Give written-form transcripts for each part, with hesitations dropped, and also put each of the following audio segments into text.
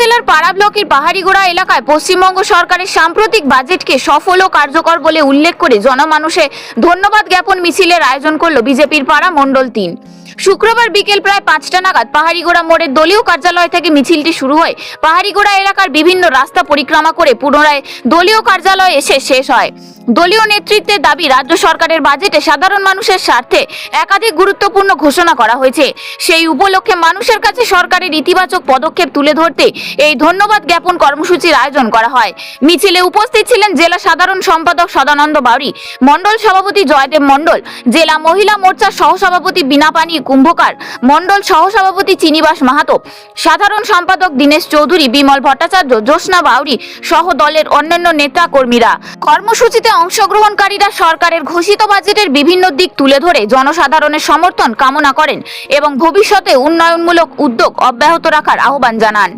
জেলার পাড়া ব্লকের পাহাড়িগোড়া এলাকায় পশ্চিমবঙ্গ সরকারের সাম্প্রতিক বাজেটকে সফল ও কার্যকর বলে উল্লেখ করে জনমানুষে ধন্যবাদ জ্ঞাপন মিছিলের আয়োজন করল বিজেপির পাড়া মণ্ডল 3। শুক্রবার বিকেল প্রায় 5টা নাগাদ পাহাড়িগোড়া মোড়ের দলীয় কার্যালয় থেকে মিছিলটি শুরু হয়। পাহাড়িগোড়া এলাকার বিভিন্ন রাস্তা পরিক্রমা করে পুনরায় দলীয় কার্যালয়ে এসে শেষ হয়। দলীয় নেতৃত্বের দাবি, রাজ্য সরকারের বাজেটে সাধারণ মানুষের স্বার্থে একাধিক গুরুত্বপূর্ণ ঘোষণা করা হয়েছে। সেই উপলক্ষে মানুষের কাছে সরকারের ইতিবাচক পদক্ষেপ তুলে ধরতে এই ধন্যবাদ জ্ঞাপন কর্মসূচির আয়োজন করা হয়। মিছিলে উপস্থিত ছিলেন জেলা সাধারণ সম্পাদক সদানন্দ বাউরি, মণ্ডল সভাপতি জয়দেব মণ্ডল, জেলা মহিলা মোর্চার সহসভাপতি বিনাপানি কুম্ভকার, মণ্ডল সহসভাপতি চিনিবাস মাহাতো, সাধারণ সম্পাদক দীনেশ চৌধুরী, বিমল ভট্টাচার্য, জ্যোৎস্না বাউরি সহ দলের অন্যান্য নেতা কর্মীরা। কর্মসূচিতে অংশগ্রহণকারীরা সরকারের ঘোষিত বাজেটের বিভিন্ন দিক তুলে ধরে জনসাধারণের সমর্থন কামনা করেন এবং ভবিষ্যতে উন্নয়নমূলক উদ্যোগ অব্যাহত রাখার আহ্বান জানান।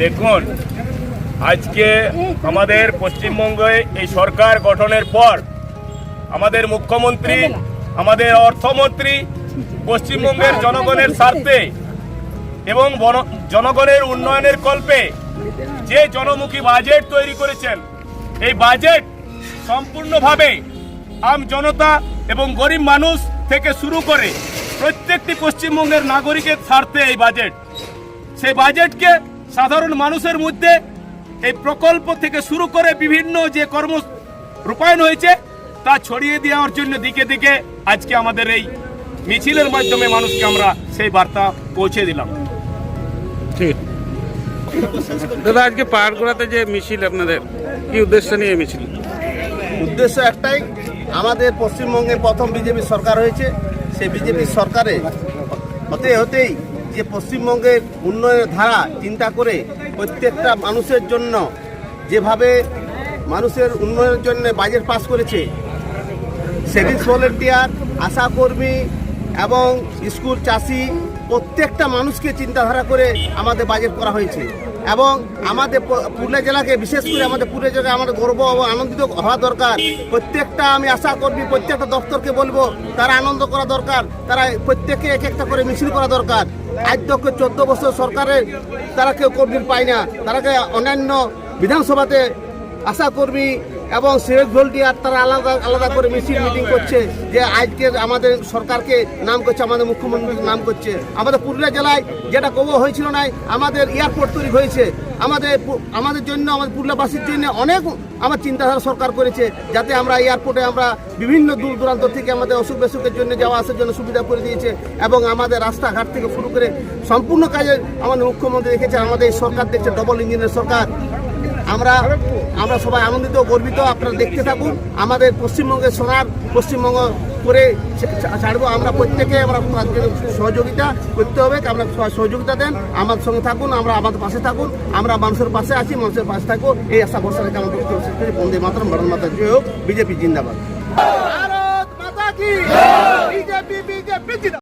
দেখুন, আজকে আমাদের পশ্চিমবঙ্গে এই সরকার গঠনের পর আমাদের মুখ্যমন্ত্রী, আমাদের অর্থমন্ত্রী পশ্চিমবঙ্গের জনগণের স্বার্থে এবং জনগণের উন্নয়নের কল্পে যে জনমুখী বাজেট তৈরি করেছেন, এই বাজেট সম্পূর্ণভাবে আম জনতা এবং গরিব মানুষ থেকে শুরু করে প্রত্যেকটি পশ্চিমবঙ্গের নাগরিকের স্বার্থে এই বাজেট। সেই বাজেটকে সাধারণ মানুষের মধ্যে এই প্রকল্প থেকে শুরু করে বিভিন্ন যে কর্ম রূপায়ণ হয়েছে তা ছড়িয়ে দেওয়ার জন্য দিকে দিকে আজকে আমাদের এই মিছিলের মাধ্যমে মানুষকে আমরা সেই বার্তা পৌঁছে দিলাম। ঠিক দাদা, আজকে পাহাড়গোড়াতে যে মিছিল, আপনাদের কি উদ্দেশ্য নিয়ে মিছিল? উদ্দেশ্য একটাই, আমাদের পশ্চিমবঙ্গে প্রথম বিজেপি সরকার হয়েছে। সেই বিজেপি সরকারে হতেই যে পশ্চিমবঙ্গের উন্নয়নের ধারা চিন্তা করে প্রত্যেকটা মানুষের জন্য যেভাবে মানুষের উন্নয়নের জন্য বাজেট পাস করেছে, সেভিংস ভলেন্টিয়ার, আশাকর্মী এবং স্কুল চাষি প্রত্যেকটা মানুষকে চিন্তাধারা করে আমাদের বাজেট করা হয়েছে। এবং আমাদের পুরুলিয়া জেলাকে, বিশেষ করে আমাদের পুরুলিয়া জেলাকে আমাদের গর্ব ও আনন্দিত হওয়া দরকার। প্রত্যেকটা আমি আশা কর্মী প্রত্যেকটা দপ্তরকে বলবো তারা আনন্দ করা দরকার, তারা প্রত্যেকে এক একটা করে মিছিল করা দরকার। আজ তো 14 বছর সরকারের তারা কেউ কর্মী পায় না, তারাকে অন্যান্য বিধানসভাতে আশা কর্মী এবং সিভিক ভলেন্টিয়ার তারা আলাদা আলাদা করে মিটিং করছে যে আজকের আমাদের সরকারকে নাম করছে, আমাদের মুখ্যমন্ত্রীর নাম করছে। আমাদের পুরুলিয়া জেলায় যেটা কবো হয়েছিল না, আমাদের এয়ারপোর্ট তৈরি হয়েছে। আমাদের জন্য, আমাদের পুরুলিয়াবাসীর জন্য অনেক আমার চিন্তাধারা সরকার করেছে, যাতে আমরা এয়ারপোর্টে আমরা বিভিন্ন দূর দূরান্ত থেকে আমাদের অসুখ বিসুখের জন্য যাওয়া আসার জন্য সুবিধা করে দিয়েছে। এবং আমাদের রাস্তাঘাট থেকে শুরু করে সম্পূর্ণ কাজে আমাদের মুখ্যমন্ত্রী দেখেছে। আমাদের সরকার দেখছে ডবল ইঞ্জিনের সরকার। আমরা সবাই আনন্দিত, গর্বিত। আপনারা দেখতে থাকুন, আমাদের পশ্চিমবঙ্গের সোনার পশ্চিমবঙ্গ করে ছাড়বো। আমরা প্রত্যেকে আমরা সহযোগিতা করতে হবে, আপনারা সহযোগিতা দেন, আমাদের সঙ্গে থাকুন, আমরা আমাদের পাশে থাকুন। আমরা মানুষের পাশে আছি, মানুষের পাশে থাকবো, এই আশা ভরসা রেখে আমরা বন্দে মাতরম, ভারত মাতা জয় হোক, বিজেপি জিন্দাবাদ।